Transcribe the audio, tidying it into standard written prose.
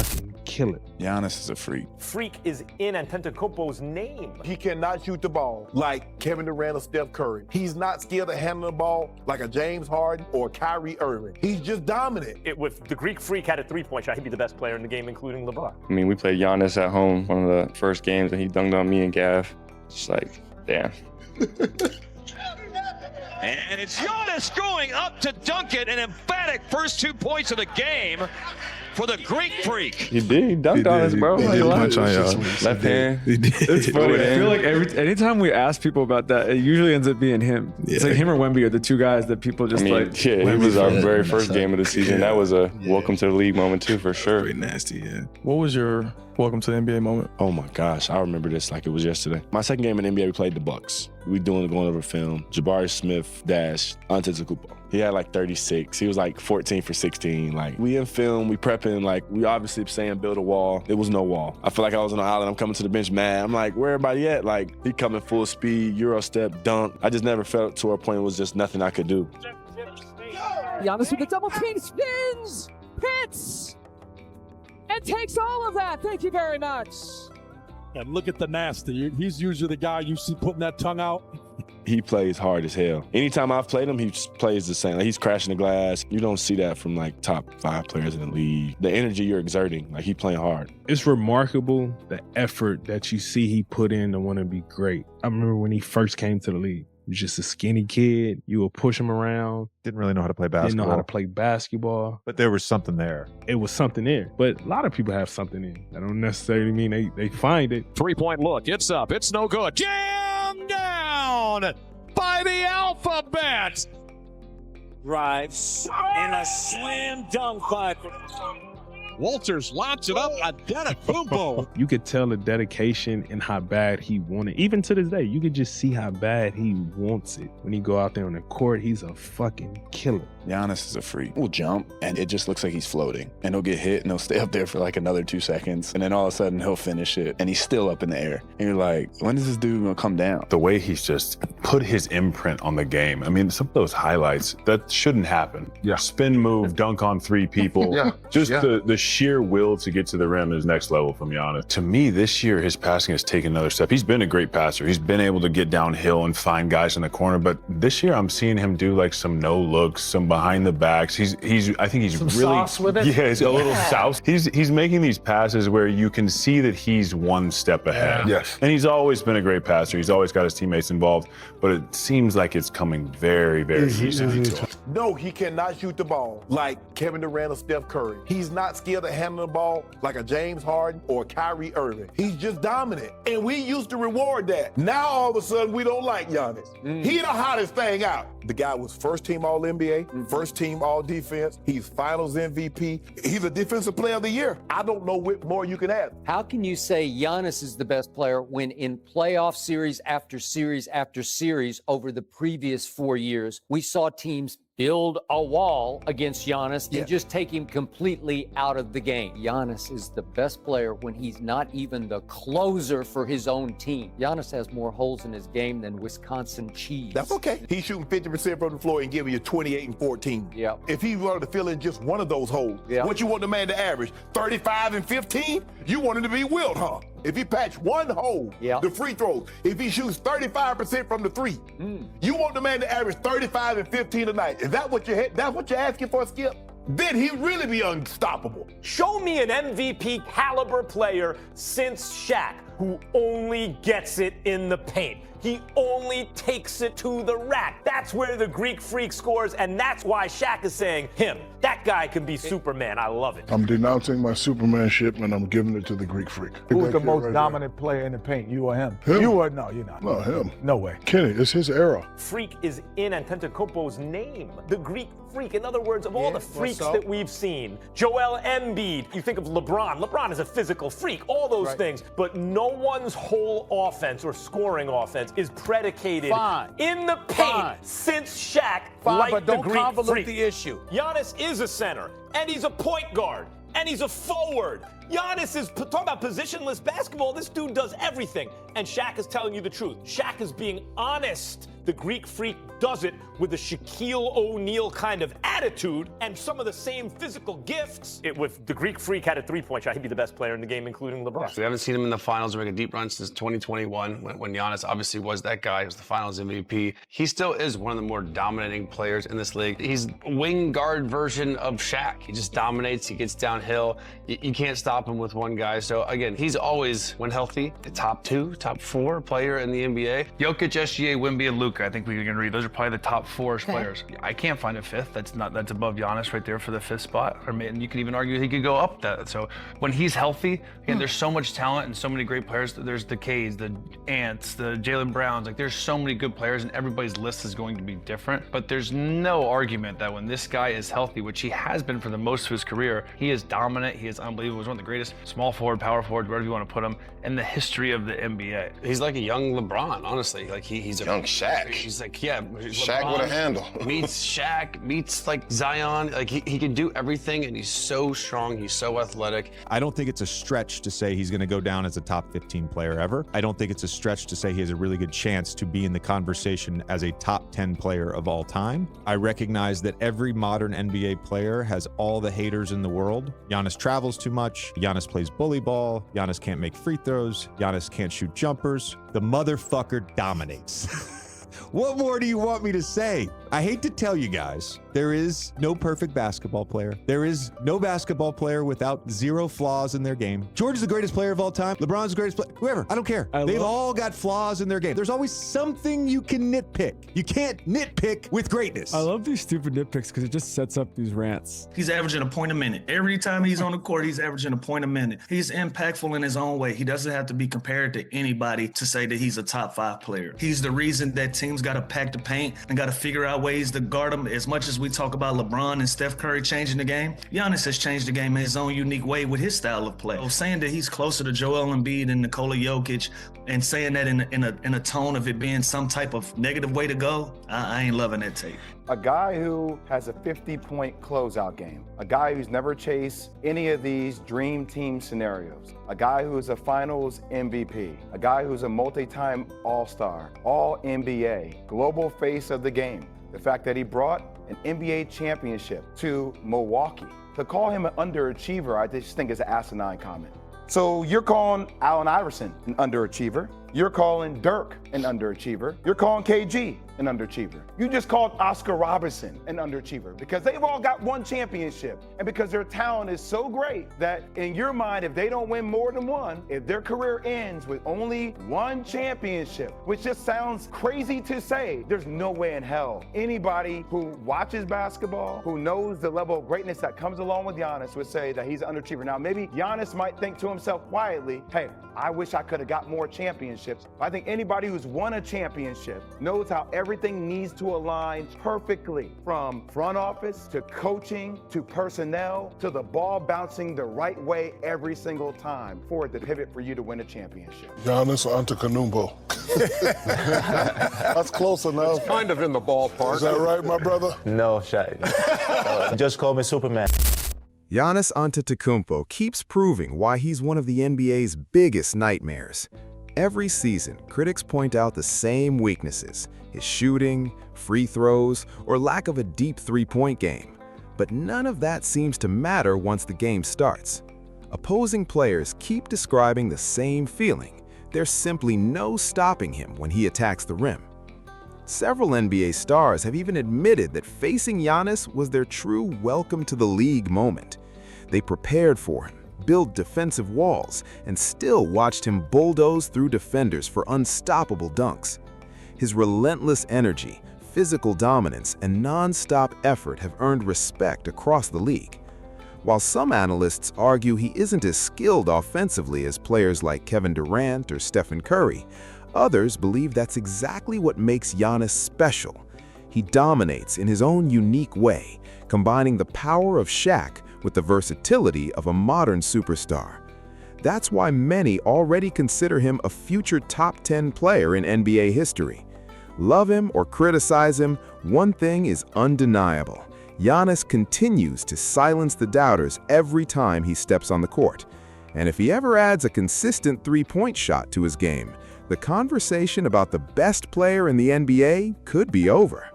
fucking kill it. Giannis is a freak. Freak is in Antetokounmpo's name. He cannot shoot the ball like Kevin Durant or Steph Curry. He's not skilled at handling the ball like a James Harden or Kyrie Irving. He's just dominant. If the Greek Freak had a three-point shot, he'd be the best player in the game, including LeBron. I mean, we played Giannis at home, one of the first games, and he dunked on me and Gav. It's like, damn. And it's Giannis going up to dunk it, an emphatic first 2 points of the game for the Greek Freak. He did. He dunked on us, bro. He did punch on y'all. Left hand. He did. It's funny. I feel like anytime we ask people about that, it usually ends up being him. Yeah. It's like him or Wemby are the two guys that people just Yeah, he was our very first game of the season. Yeah. That was a welcome to the league moment too, for sure. Pretty nasty, yeah. What was your welcome to the NBA moment? Oh my gosh, I remember this like it was yesterday. My second game in the NBA, we played the Bucks. We going over film. Jabari Smith dash Antetokounmpo. He had like 36. He was like 14 for 16. Like we in film, we prepping. Like we obviously saying build a wall. There was no wall. I feel like I was on an island. I'm coming to the bench mad. I'm like, where everybody at? Like he coming full speed, Euro step, dunk. I just never felt to a point it was just nothing I could do. Giannis with the double team spins, hits, and takes all of that. Thank you very much. And look at the nasty. He's usually the guy you see putting that tongue out. He plays hard as hell. Anytime I've played him, he just plays the same. Like he's crashing the glass. You don't see that from like top 5 players in the league. The energy you're exerting, like he playing hard. It's remarkable the effort that you see he put in to want to be great. I remember when he first came to the league. He was just a skinny kid. You would push him around. Didn't really know how to play basketball. Didn't know how to play basketball. But there was something there. It was something there. But a lot of people have something there. That don't necessarily mean they find it. 3-point look. It's up. It's no good. Jammed down by the alphabet. Drives and a slam dunk by Walters locks it up. Antetokounmpo. You could tell the dedication and how bad he wanted. Even to this day, you could just see how bad he wants it. When he go out there on the court, he's a fucking killer. Giannis is a freak. He'll jump, and it just looks like he's floating. And he'll get hit, and he'll stay up there for like another 2 seconds. And then all of a sudden, he'll finish it, and he's still up in the air. And you're like, when is this dude gonna come down? The way he's just put his imprint on the game. I mean, some of those highlights, that shouldn't happen. Yeah. Spin move, dunk on 3 people. Yeah. Just Yeah. the sheer will to get to the rim is next level from Giannis. To me, this year, his passing has taken another step. He's been a great passer. He's been able to get downhill and find guys in the corner. But this year, I'm seeing him do like some no looks, some behind the backs. I think he's Some really sauce with it? Yeah, he's a little sauce. He's making these passes where you can see that he's one step ahead. Yeah. Yes. And he's always been a great passer. He's always got his teammates involved. But it seems like it's coming very, very easily to him. No, he cannot shoot the ball like Kevin Durant or Steph Curry. He's not skilled at handling the ball like a James Harden or Kyrie Irving. He's just dominant. And we used to reward that. Now all of a sudden we don't like Giannis. He the hottest thing out. The guy was first team All-NBA, first team All-Defense. He's Finals MVP. He's a Defensive Player of the Year. I don't know what more you can add. How can you say Giannis is the best player when in playoff series after series after series over the previous 4 years, we saw teams build a wall against Giannis and just take him completely out of the game? Giannis is the best player when he's not even the closer for his own team. Giannis has more holes in his game than Wisconsin cheese. That's okay. He's shooting 50% from the floor and giving you 28 and 14. Yeah. If he wanted to fill in just one of those holes, what you want the man to average? 35 and 15? You want him to be Wilt, huh? If he patch one hole, the free throws, if he shoots 35% from the three, you want the man to average 35 and 15 a night. Is that what that's what you're asking for, Skip? Then he'd really be unstoppable. Show me an MVP caliber player since Shaq who only gets it in the paint. He only takes it to the rack. That's where the Greek Freak scores, and that's why Shaq is saying him. That guy can be Superman. I love it. I'm denouncing my Supermanship, and I'm giving it to the Greek Freak. Who's the most dominant player in the paint, you or him? Him? You or no, you're not. No, him. No way. Kenny, it's his era. Freak is in Antetokounmpo's name. The Greek Freak. In other words, of all the freaks that we've seen, Joel Embiid, you think of LeBron. LeBron is a physical freak, all those things. But no one's whole offense or scoring offense is predicated in the paint since Shaq, like but the don't Greek convolute Freak. the issue. Giannis is a center, and he's a point guard, and he's a forward. Giannis is talking about positionless basketball. This dude does everything. And Shaq is telling you the truth. Shaq is being honest. The Greek Freak does it with a Shaquille O'Neal kind of attitude and some of the same physical gifts. If the Greek Freak had a three-point shot, he'd be the best player in the game, including LeBron. We haven't seen him in the finals or make a deep run since 2021 when Giannis obviously was that guy. He was the finals MVP. He still is one of the more dominating players in this league. He's a wing guard version of Shaq. He just dominates. He gets downhill. You can't stop him with one guy. So again, he's always, when healthy, the top 2, top 4 player in the NBA. Jokic, SGA, Wemby, and Luka. I think we can agree those are probably the top 4 players. I can't find a 5th. That's above Giannis right there for the 5th spot. Or you could even argue he could go up that. So when he's healthy, again, there's so much talent and so many great players. There's the K's, the Ants, the Jaylen Browns. Like there's so many good players, and everybody's list is going to be different. But there's no argument that when this guy is healthy, which he has been for the most of his career, he is dominant. He is unbelievable. He's one of the greatest small forward, power forward, wherever you want to put him, in the history of the NBA. He's like a young LeBron, honestly. Like he's a young Shaq. He's like, yeah, Shaq LeBron with a handle. meets Shaq, meets like Zion. Like he can do everything, and he's so strong. He's so athletic. I don't think it's a stretch to say he's going to go down as a top 15 player ever. I don't think it's a stretch to say he has a really good chance to be in the conversation as a top 10 player of all time. I recognize that every modern NBA player has all the haters in the world. Giannis travels too much. Giannis plays bully ball. Giannis can't make free throws. Giannis can't shoot jumpers. The motherfucker dominates. What more do you want me to say? I hate to tell you guys, there is no perfect basketball player. There is no basketball player without 0 flaws in their game. George is the greatest player of all time. LeBron's the greatest player. Whoever, I don't care. They've all got flaws in their game. There's always something you can nitpick. You can't nitpick with greatness. I love these stupid nitpicks because it just sets up these rants. He's averaging a point a minute. Every time he's on the court, he's averaging a point a minute. He's impactful in his own way. He doesn't have to be compared to anybody to say that he's a top 5 player. He's the reason that teams got to pack the paint and got to figure out ways to guard him. As much as we talk about LeBron and Steph Curry changing the game, Giannis has changed the game in his own unique way with his style of play. So saying that he's closer to Joel Embiid and Nikola Jokic, and saying that in a tone of it being some type of negative way to go, I ain't loving that take. A guy who has a 50-point closeout game, a guy who's never chased any of these dream team scenarios, a guy who is a finals MVP, a guy who's a multi-time All-Star, All-NBA, global face of the game. The fact that he brought an NBA championship to Milwaukee. To call him an underachiever, I just think is an asinine comment. So you're calling Allen Iverson an underachiever. You're calling Dirk an underachiever. You're calling KG an underachiever. You just called Oscar Robertson an underachiever because they've all got one championship and because their talent is so great that in your mind, if they don't win more than one, if their career ends with only one championship, which just sounds crazy to say, there's no way in hell anybody who watches basketball, who knows the level of greatness that comes along with Giannis would say that he's an underachiever. Now, maybe Giannis might think to himself quietly, hey, I wish I could have got more championships. I think anybody who's won a championship knows how everything needs to align perfectly, from front office to coaching to personnel to the ball bouncing the right way every single time for it to pivot for you to win a championship. Giannis Antetokounmpo. That's close enough. It's kind of in the ballpark. Is that right, my brother? No, Shaq. Just call me Superman. Giannis Antetokounmpo keeps proving why he's one of the NBA's biggest nightmares. Every season, critics point out the same weaknesses: his shooting, free throws, or lack of a deep three-point game. But none of that seems to matter once the game starts. Opposing players keep describing the same feeling. There's simply no stopping him when he attacks the rim. Several NBA stars have even admitted that facing Giannis was their true welcome to the league moment. They prepared for him, built defensive walls, and still watched him bulldoze through defenders for unstoppable dunks. His relentless energy, physical dominance, and non-stop effort have earned respect across the league. While some analysts argue he isn't as skilled offensively as players like Kevin Durant or Stephen Curry, others believe that's exactly what makes Giannis special. He dominates in his own unique way, combining the power of Shaq with the versatility of a modern superstar. That's why many already consider him a future top 10 player in NBA history. Love him or criticize him, one thing is undeniable: Giannis continues to silence the doubters every time he steps on the court. And if he ever adds a consistent three-point shot to his game, the conversation about the best player in the NBA could be over.